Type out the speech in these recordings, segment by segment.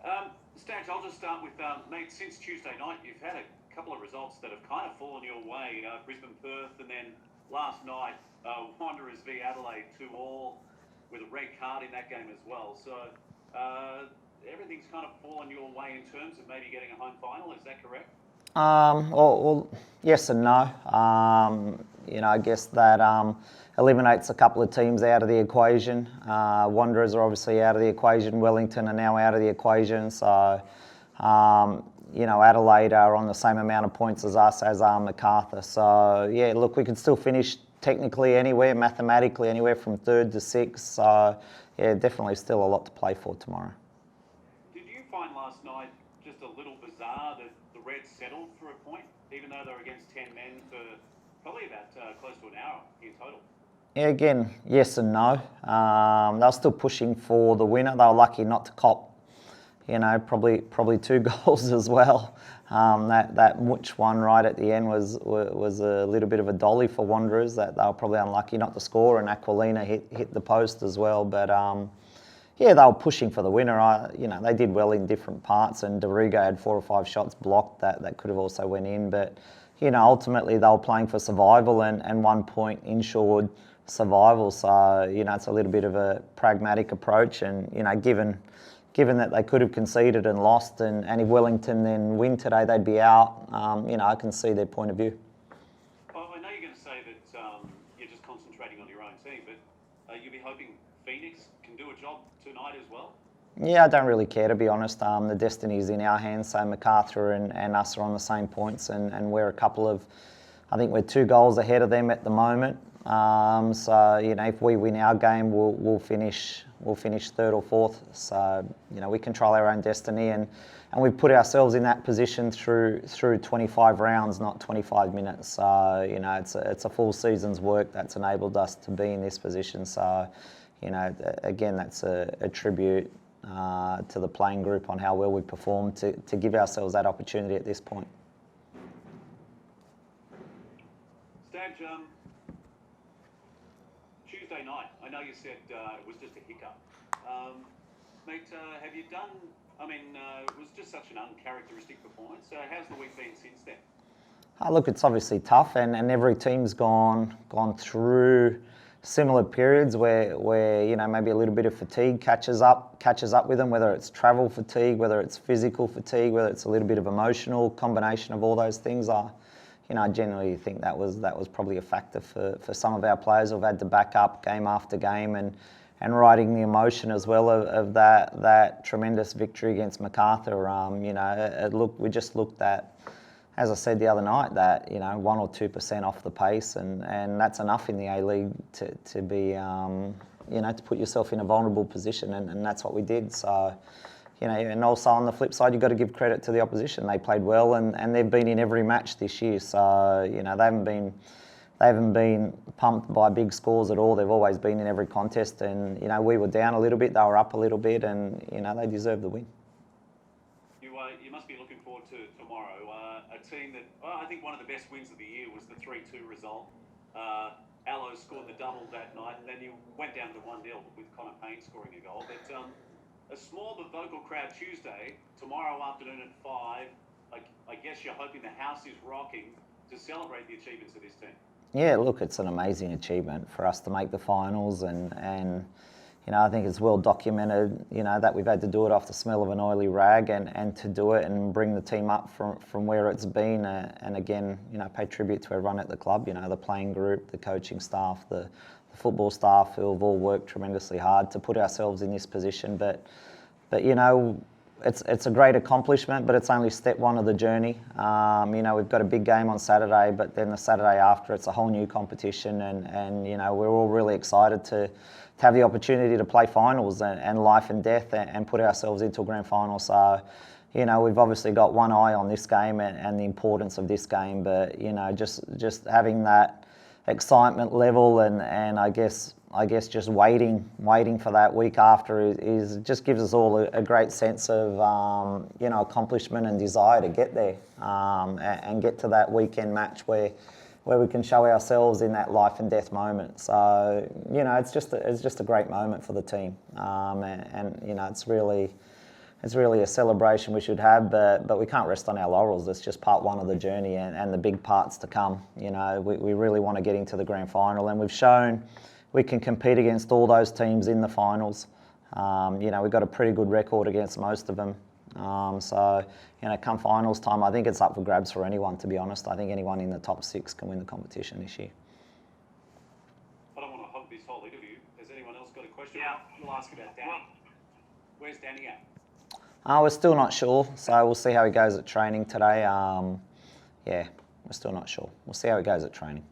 Staj, I'll just start with, mate, since Tuesday night, you've had a couple of results that have kind of fallen your way. Brisbane, Perth, and then last night, Wanderers v Adelaide 2-2 with a red card in that game as well. So everything's kind of fallen your way in terms of maybe getting a home final. Is that correct? Well, yes and no. I guess that eliminates a couple of teams out of the equation. Wanderers are obviously out of the equation. Wellington are now out of the equation. So, Adelaide are on the same amount of points as us, as are Macarthur. So, yeah, look, we can still finish technically anywhere, mathematically anywhere from 3rd to 6th. So, yeah, definitely still a lot to play for tomorrow. Did you find last night just a little bizarre that the Reds settled for a point, even though they were against 10 men for probably about close to an hour in total? Yeah, again, yes and no. They were still pushing for the winner. They were lucky not to cop, probably 2 goals as well. That Much one right at the end was a little bit of a dolly for Wanderers. That they were probably unlucky not to score, and Aquilina hit the post as well. But yeah, they were pushing for the winner. They did well in different parts, and DeRigo had 4 or 5 shots blocked that could have also went in. But ultimately they were playing for survival and 1 point ensured survival. So it's a little bit of a pragmatic approach, and given that they could have conceded and lost, and if Wellington then win today, they'd be out. I can see their point of view. Well, I know you're going to say that you're just concentrating on your own team, but you'll be hoping Phoenix can do a job tonight as well? Yeah, I don't really care, to be honest. The destiny's in our hands. So Macarthur and us are on the same points, and we're I think we're 2 goals ahead of them at the moment. So if we win our game, we'll finish 3rd or 4th. So we control our own destiny, and we've put ourselves in that position through 25 rounds, not 25 minutes. So it's a full season's work that's enabled us to be in this position. So again, that's a tribute to the playing group on how well we performed to give ourselves that opportunity at this point. Staj, Tuesday night, I know you said it was just a hiccup. Mate, have you done, it was just such an uncharacteristic performance. How's the week been since then? Look, it's obviously tough, and every team's gone through similar periods where maybe a little bit of fatigue catches up with them, whether it's travel fatigue, whether it's physical fatigue, whether it's a little bit of emotional combination of all those things. I generally think that was probably a factor for some of our players who've had to back up game after game and riding the emotion as well of that tremendous victory against Macarthur. We just looked at, as I said the other night, that 1 or 2% off the pace, and that's enough in the A-League to be to put yourself in a vulnerable position, and that's what we did. So. And also on the flip side, you've got to give credit to the opposition. They played well, and they've been in every match this year. So they haven't been pumped by big scores at all. They've always been in every contest, and we were down a little bit, they were up a little bit, and they deserved the win. You must be looking forward to tomorrow. A team that I think one of the best wins of the year was the 3-2 result. Alo scored the double that night, and then you went down to 1-0 with Connor Payne scoring a goal. But a small but vocal crowd Tuesday, tomorrow afternoon at 5. I guess you're hoping the house is rocking to celebrate the achievements of this team. Yeah, look, it's an amazing achievement for us to make the finals, and I think it's well documented, that we've had to do it off the smell of an oily rag, and to do it and bring the team up from where it's been, and again, pay tribute to everyone at the club, the playing group, the coaching staff, the football staff, who have all worked tremendously hard to put ourselves in this position. But it's a great accomplishment, but it's only step 1 of the journey. We've got a big game on Saturday, but then the Saturday after, it's a whole new competition, and we're all really excited to have the opportunity to play finals and life and death, and put ourselves into a grand final. So, we've obviously got one eye on this game and the importance of this game, but just having that excitement level, and I guess just waiting for that week after is just gives us all a great sense of accomplishment and desire to get there, and get to that weekend match where we can show ourselves in that life and death moment. So it's just a great moment for the team, and it's it's really a celebration we should have, but we can't rest on our laurels. It's just part one of the journey and the big parts to come. You know, we really want to get into the grand final, and we've shown we can compete against all those teams in the finals. You know, we've got a pretty good record against most of them. So, you know, come finals time, I think it's up for grabs for anyone, to be honest. I think anyone in the top 6 can win the competition this year. I don't want to hog this whole interview. Has anyone else got a question? Yeah, we'll ask about Danny. Where's Danny at? We're still not sure, so we'll see how he goes at training today. Yeah, we're still not sure. We'll see how he goes at training.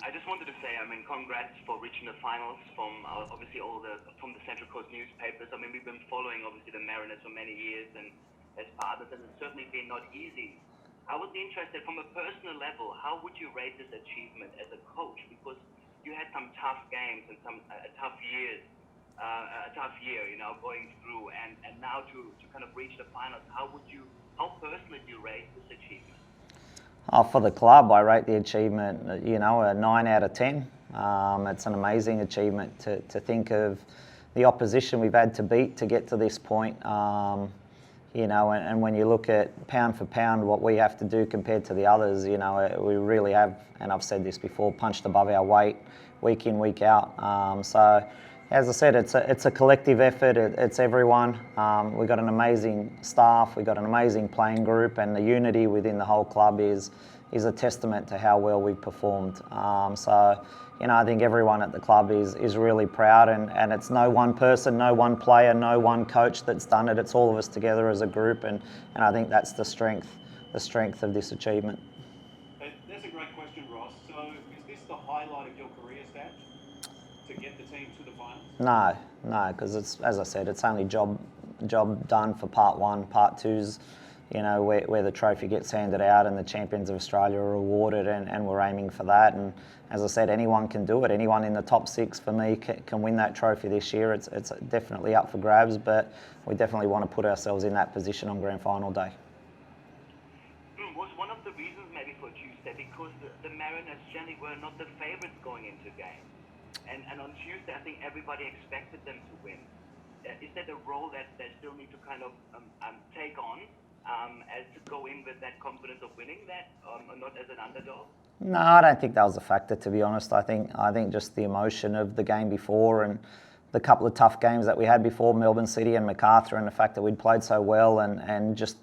I just wanted to say, I mean, congrats for reaching the finals from obviously from the Central Coast newspapers. I mean, we've been following obviously the Mariners for many years and as partners, and it's certainly been not easy. I was interested from a personal level, how would you rate this achievement as a coach? Because you had some tough games and some tough years, a tough year, you know, going through, and now to kind of reach the finals, how personally do you rate this achievement? For the club, I rate the achievement, you know, a 9 out of 10. It's an amazing achievement to think of the opposition we've had to beat to get to this point. You know, and when you look at pound for pound what we have to do compared to the others, you know, we really have, and I've said this before, punched above our weight week in, week out. So, as I said, it's a collective effort. It's everyone. We've got an amazing staff. We've got an amazing playing group, and the unity within the whole club is a testament to how well we've performed. So, you know, I think everyone at the club is really proud, and it's no one person, no one player, no one coach that's done it. It's all of us together as a group, and I think that's the strength of this achievement. That's a great question, Ross. So, is this the highlight of your career, Staj? To get the team to the finals? No, because it's, as I said, it's only job done for part one. Part two's, you know, where the trophy gets handed out and the champions of Australia are awarded, and we're aiming for that. And as I said, anyone can do it. Anyone in the top 6 for me can win that trophy this year. It's definitely up for grabs, but we definitely want to put ourselves in that position on grand final day. Was one of the reasons maybe for Tuesday because the Mariners generally were not the favourites going into games. And on Tuesday, I think everybody expected them to win. Is that a role that they still need to kind of take on as to go in with that confidence of winning that, not as an underdog? No, I don't think that was a factor, to be honest. I think just the emotion of the game before and the couple of tough games that we had before, Melbourne City and Macarthur, and the fact that we'd played so well and just,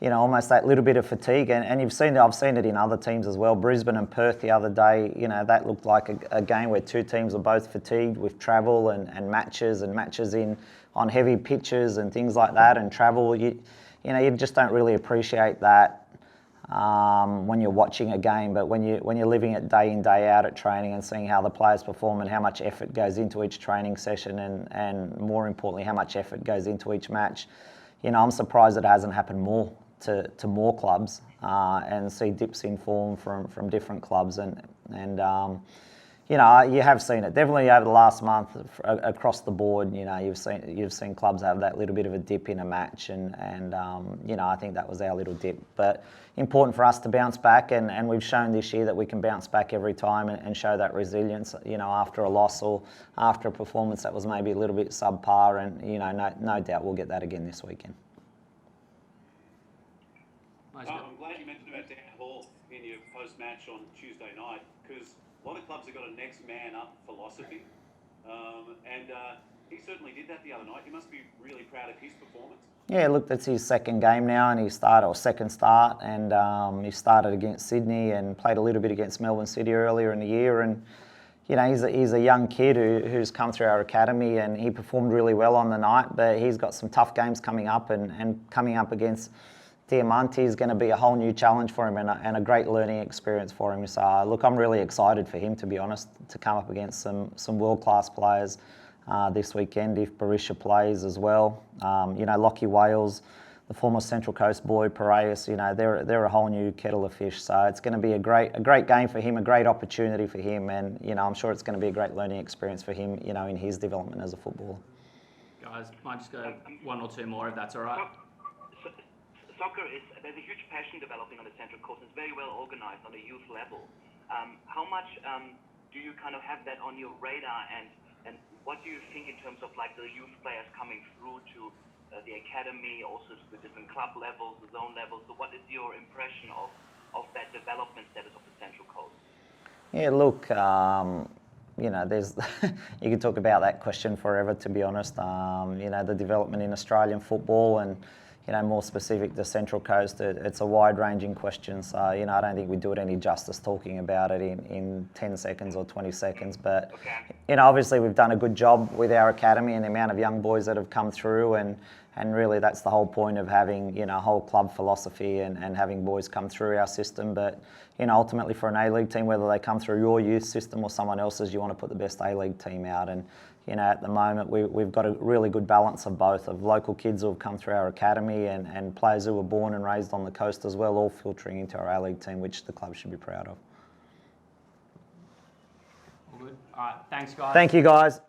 you know, almost that little bit of fatigue. And I've seen it in other teams as well. Brisbane and Perth the other day, you know, that looked like a game where 2 teams were both fatigued with travel and matches on heavy pitches and things like that, and travel. You know, you just don't really appreciate that when you're watching a game, but when you're living it day in, day out at training and seeing how the players perform and how much effort goes into each training session and more importantly, how much effort goes into each match, you know, I'm surprised it hasn't happened more to more clubs and see dips in form from different clubs and you know, you have seen it definitely over the last month across the board. You know, you've seen clubs have that little bit of a dip in a match, and you know, I think that was our little dip. But important for us to bounce back, and we've shown this year that we can bounce back every time and show that resilience. You know, after a loss or after a performance that was maybe a little bit subpar, and you know, no doubt we'll get that again this weekend. I'm glad you mentioned about Dan Hall in your post-match on Tuesday night, because a lot of clubs have got a next man up philosophy, and he certainly did that the other night. You must be really proud of his performance. Yeah, look, that's his second game now, and second start, and he started against Sydney and played a little bit against Melbourne City earlier in the year, and you know, he's a young kid who's come through our academy, and he performed really well on the night, but he's got some tough games coming up, and coming up against Diamante is going to be a whole new challenge for him and a great learning experience for him. So, look, I'm really excited for him, to be honest, to come up against some world-class players this weekend if Barisha plays as well. You know, Lockie Wales, the former Central Coast boy, Piraeus, you know, they're a whole new kettle of fish. So it's going to be a great game for him, a great opportunity for him, and you know, I'm sure it's going to be a great learning experience for him, you know, in his development as a footballer. Guys, might just go one or two more if that's all right. Soccer there's a huge passion developing on the Central Coast. It's very well organised on a youth level. How much do you kind of have that on your radar, and And what do you think in terms of like the youth players coming through to the academy, also to the different club levels, the zone levels? So what is your impression of that development status of the Central Coast? Yeah, look, you know, there's you could talk about that question forever, to be honest. You know, the development in Australian football and, you know, more specific to Central Coast, it's a wide-ranging question. So, you know, I don't think we do it any justice talking about it in 10 seconds or 20 seconds. But, you know, obviously we've done a good job with our academy and the amount of young boys that have come through, and really that's the whole point of having, you know, a whole club philosophy and having boys come through our system. But, you know, ultimately for an A-League team, whether they come through your youth system or someone else's, you want to put the best A-League team out. And, you know, at the moment we've got a really good balance of both, of local kids who have come through our academy and players who were born and raised on the coast as well, all filtering into our A-League team, which the club should be proud of. All good. All right, thanks guys. Thank you, guys.